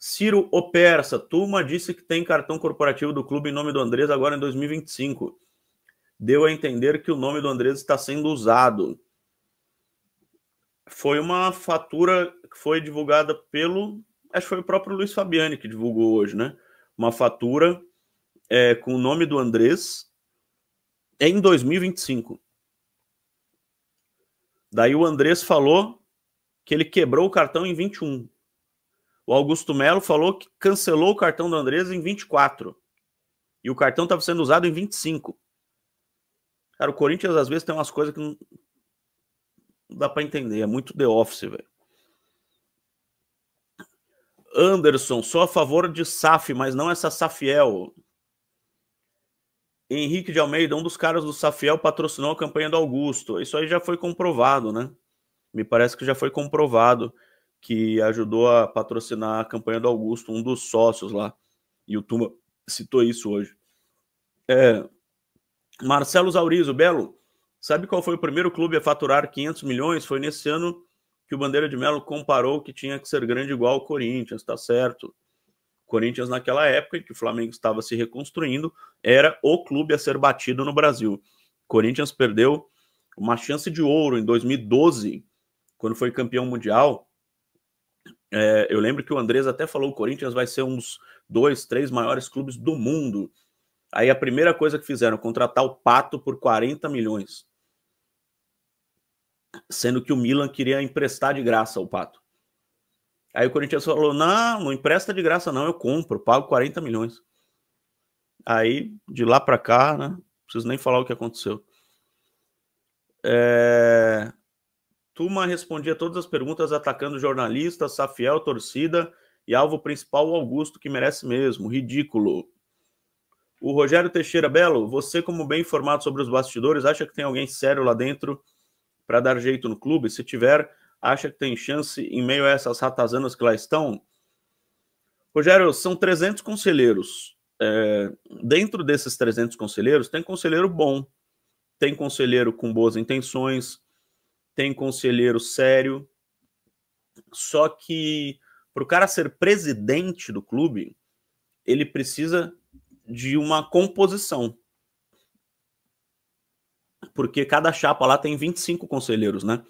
Ciro Opersa, Tuma disse que tem cartão corporativo do clube em nome do Andrés agora em 2025. Deu a entender que o nome do Andrés está sendo usado. Foi uma fatura que foi divulgada pelo... Acho que foi o próprio Luiz Fabiani que divulgou hoje, né? Uma fatura com o nome do Andrés em 2025. Daí o Andrés falou que ele quebrou o cartão em 21. O Augusto Melo falou que cancelou o cartão do Andrés em 24. E o cartão estava sendo usado em 25. Cara, o Corinthians às vezes tem umas coisas que não dá para entender. É muito The Office, velho. Anderson, sou a favor de SAF, mas não essa Safiel. Henrique de Almeida, um dos caras do Safiel patrocinou a campanha do Augusto. Isso aí já foi comprovado, né? Me parece que já foi comprovado que ajudou a patrocinar a campanha do Augusto, um dos sócios lá. E o Tuma citou isso hoje. Marcelo Zaurizo, Belo, sabe qual foi o primeiro clube a faturar 500 milhões? Foi nesse ano que o Bandeira de Melo comparou que tinha que ser grande igual ao Corinthians, tá certo? Corinthians, naquela época em que o Flamengo estava se reconstruindo, era o clube a ser batido no Brasil. Corinthians perdeu uma chance de ouro em 2012, quando foi campeão mundial. Eu lembro que o Andrés até falou que o Corinthians vai ser um dos 2, 3 maiores clubes do mundo. Aí a primeira coisa que fizeram, contratar o Pato por 40 milhões. Sendo que o Milan queria emprestar de graça o Pato. Aí o Corinthians falou, não empresta de graça não, eu compro, pago 40 milhões. Aí, de lá para cá, né, não preciso nem falar o que aconteceu. Tuma respondia todas as perguntas atacando jornalistas, Safiel, torcida e alvo principal o Augusto, que merece mesmo, ridículo. O Rogério Teixeira, Belo, você como bem informado sobre os bastidores, acha que tem alguém sério lá dentro para dar jeito no clube? Se tiver, acha que tem chance em meio a essas ratazanas que lá estão? Rogério, são 300 conselheiros. Dentro desses 300 conselheiros, tem conselheiro bom, tem conselheiro com boas intenções, tem conselheiro sério. Só que para o cara ser presidente do clube, ele precisa de uma composição. Porque cada chapa lá tem 25 conselheiros, né?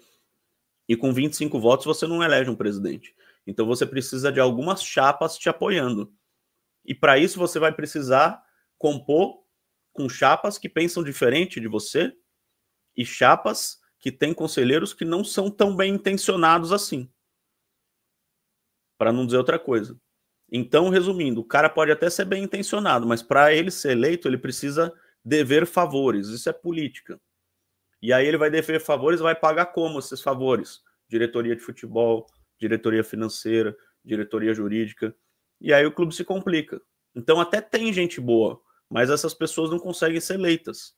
E com 25 votos você não elege um presidente. Então você precisa de algumas chapas te apoiando. E para isso você vai precisar compor com chapas que pensam diferente de você e chapas que têm conselheiros que não são tão bem intencionados assim. Para não dizer outra coisa. Então, resumindo, o cara pode até ser bem intencionado, mas para ele ser eleito, ele precisa dever favores. Isso é política. E aí ele vai dever favores e vai pagar como esses favores? Diretoria de futebol, diretoria financeira, diretoria jurídica. E aí o clube se complica. Então até tem gente boa, mas essas pessoas não conseguem ser eleitas.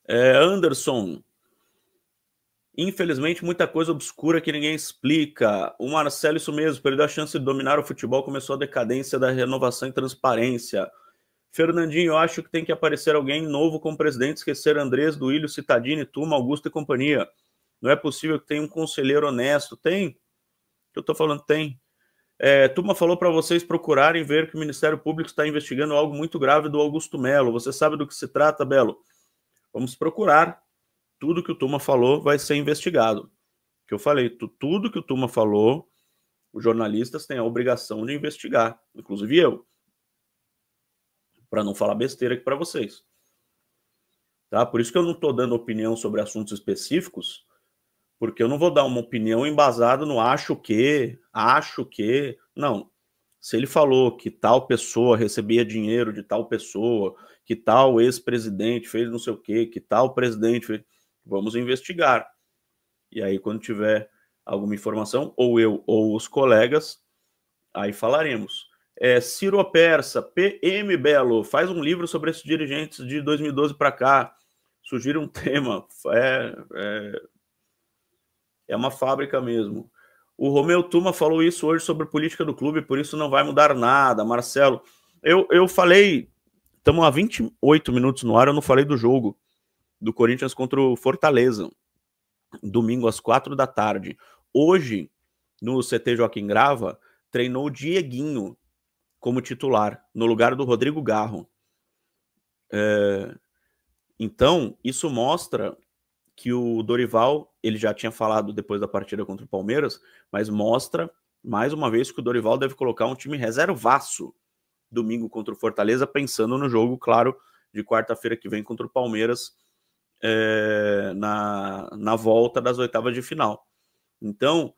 Anderson, infelizmente muita coisa obscura que ninguém explica. O Marcelo, isso mesmo, perdeu a chance de dominar o futebol, começou a decadência da renovação e transparência. Fernandinho, eu acho que tem que aparecer alguém novo como presidente, esquecer Andrés, Duílio, Cittadini, Tuma, Augusto e companhia. Não é possível que tenha um conselheiro honesto. Tem? Eu tô falando, tem. Tuma falou para vocês procurarem ver que o Ministério Público está investigando algo muito grave do Augusto Melo. Você sabe do que se trata, Belo? Vamos procurar. Tudo que o Tuma falou vai ser investigado. Que eu falei, tudo que o Tuma falou, os jornalistas têm a obrigação de investigar, inclusive eu, para não falar besteira aqui para vocês. Tá? Por isso que eu não estou dando opinião sobre assuntos específicos, porque eu não vou dar uma opinião embasada no acho que. Não. Se ele falou que tal pessoa recebia dinheiro de tal pessoa, que tal ex-presidente fez não sei o quê, que tal presidente fez... Vamos investigar. E aí, quando tiver alguma informação, ou eu ou os colegas, aí falaremos. Ciro Persa, PM Belo, faz um livro sobre esses dirigentes de 2012 para cá. Sugiro um tema. É uma fábrica mesmo. O Romeu Tuma falou isso hoje sobre a política do clube, por isso não vai mudar nada. Marcelo, eu falei, estamos há 28 minutos no ar, eu não falei do jogo do Corinthians contra o Fortaleza, domingo às 4 da tarde. Hoje no CT Joaquim Grava, treinou o Dieguinho como titular, no lugar do Rodrigo Garro. Então, isso mostra que o Dorival, ele já tinha falado depois da partida contra o Palmeiras, mas mostra, mais uma vez, que o Dorival deve colocar um time reservaço domingo contra o Fortaleza, pensando no jogo, claro, de quarta-feira que vem contra o Palmeiras, na volta das oitavas de final. Então,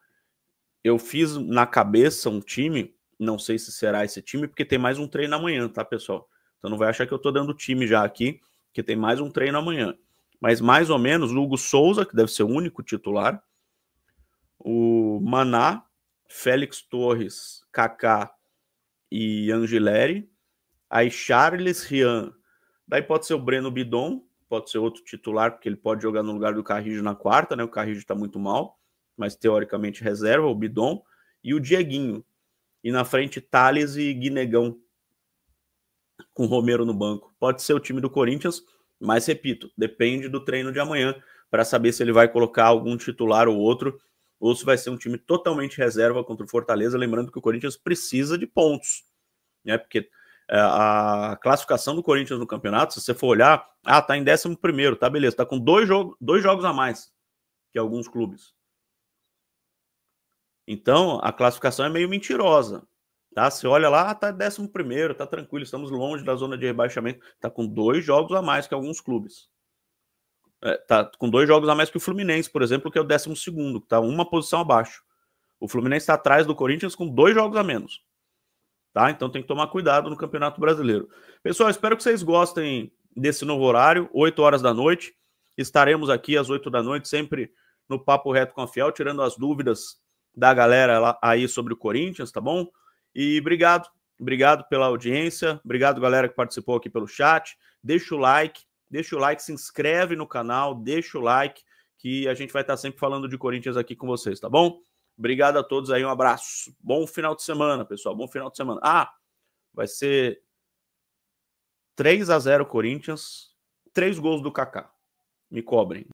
eu fiz na cabeça um time, não sei se será esse time, porque tem mais um treino amanhã, tá, pessoal? Então não vai achar que eu tô dando time já aqui, que tem mais um treino amanhã. Mas mais ou menos o Hugo Souza, que deve ser o único titular, o Maná, Félix Torres, Kaká e Angileri, aí Charles, Rian, daí pode ser o Breno Bidon, pode ser outro titular, porque ele pode jogar no lugar do Carrijo na quarta, né? O Carrijo tá muito mal, mas teoricamente reserva, o Bidon, e o Dieguinho. E na frente, Thales e Guinegão, com o Romero no banco. Pode ser o time do Corinthians, mas repito, depende do treino de amanhã, para saber se ele vai colocar algum titular ou outro, ou se vai ser um time totalmente reserva contra o Fortaleza, lembrando que o Corinthians precisa de pontos, né? Porque a classificação do Corinthians no campeonato, se você for olhar, tá em 11º, tá beleza, tá com dois jogos a mais que alguns clubes. Então, a classificação é meio mentirosa, tá? Você olha lá, tá 11º, tá tranquilo, estamos longe da zona de rebaixamento, tá com 2 jogos a mais que alguns clubes. Tá com 2 jogos a mais que o Fluminense, por exemplo, que é o 12º, que tá uma posição abaixo. O Fluminense está atrás do Corinthians com 2 jogos a menos. Tá? Então tem que tomar cuidado no Campeonato Brasileiro. Pessoal, espero que vocês gostem desse novo horário, 8 horas da noite. Estaremos aqui às 8 da noite, sempre no Papo Reto com a Fiel, tirando as dúvidas da galera lá, aí sobre o Corinthians, tá bom? E obrigado pela audiência, obrigado galera que participou aqui pelo chat. Deixa o like, se inscreve no canal, deixa o like, que a gente vai estar sempre falando de Corinthians aqui com vocês, tá bom? Obrigado a todos aí, um abraço. Bom final de semana, pessoal. Bom final de semana. Vai ser 3-0 Corinthians, 3 gols do Kaká. Me cobrem.